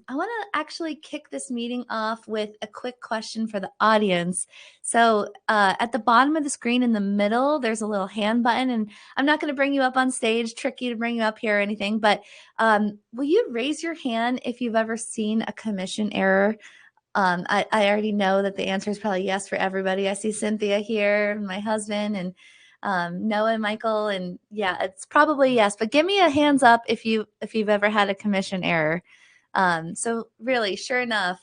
I want to actually kick this meeting off with a quick question for the audience. So, at the bottom of the screen in the middle, there's a little hand button, and I'm not going to bring you up on stage, tricky to bring you up here or anything, but will you raise your hand if you've ever seen a commission error? I already know that the answer is probably yes for everybody. I see Cynthia here, my husband, and Noah and Michael, and yeah, it's probably yes. But give me a hands up if you've ever had a commission error. So really, sure enough,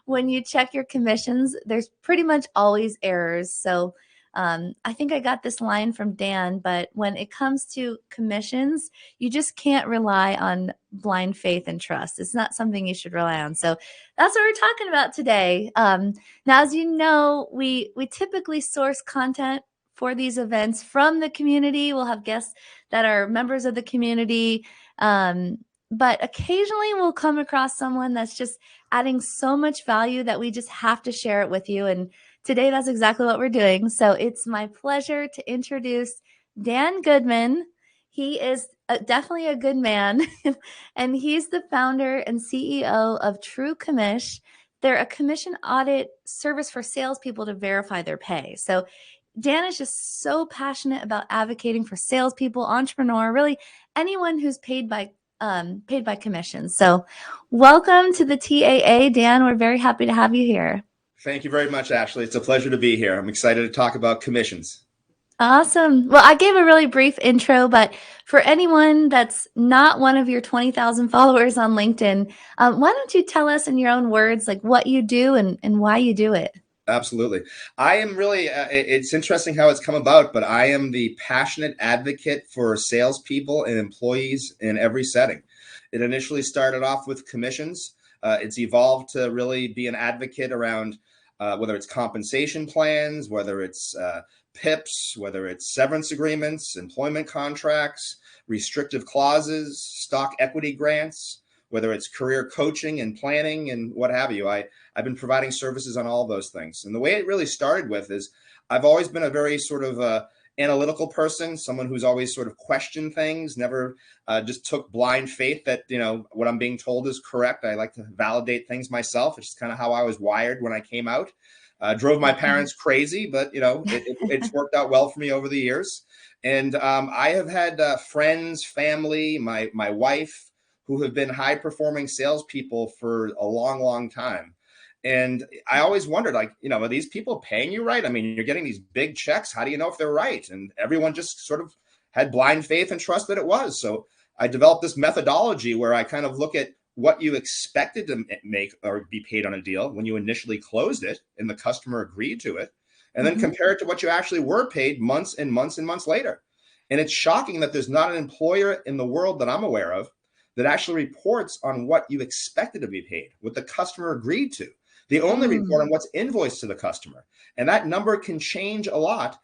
when you check your commissions, there's pretty much always errors. So I think I got this line from Dan, but when it comes to commissions, you just can't rely on blind faith and trust. It's not something you should rely on. So that's what we're talking about today. Now, as you know, we typically source content for these events from the community. We'll have guests that are members of the community. But occasionally we'll come across someone that's just adding so much value that we just have to share it with you. And today that's exactly what we're doing. So it's my pleasure to introduce Dan Goodman. He is definitely a good man, and he's the founder and CEO of True Commish. They're a commission audit service for salespeople to verify their pay. So Dan is just so passionate about advocating for salespeople, entrepreneur, really anyone who's paid by commission. So welcome to the TAA, Dan. We're very happy to have you here. Thank you very much, Ashley. It's a pleasure to be here. I'm excited to talk about commissions. Awesome. Well, I gave a really brief intro, but for anyone that's not one of your 20,000 followers on LinkedIn, why don't you tell us in your own words, like what you do and why you do it? Absolutely. I am really, it's interesting how it's come about, but I am the passionate advocate for salespeople and employees in every setting. It initially started off with commissions. It's evolved to really be an advocate around whether it's compensation plans, whether it's PIPs, whether it's severance agreements, employment contracts, restrictive clauses, stock equity grants, whether it's career coaching and planning and what have you. I've been providing services on all those things. And the way it really started with is I've always been a very sort of analytical person, someone who's always sort of questioned things, never just took blind faith that, what I'm being told is correct. I like to validate things myself. It's kind of how I was wired when I came out. Drove my parents crazy, but, it's worked out well for me over the years. And I have had friends, family, my wife, who have been high performing salespeople for a long, long time. And I always wondered, are these people paying you right? I mean, you're getting these big checks. How do you know if they're right? And everyone just sort of had blind faith and trust that it was. So I developed this methodology where I kind of look at what you expected to make or be paid on a deal when you initially closed it and the customer agreed to it, and then compare it to what you actually were paid months and months and months later. And it's shocking that there's not an employer in the world that I'm aware of that actually reports on what you expected to be paid, what the customer agreed to. They only report on what's invoiced to the customer. And that number can change a lot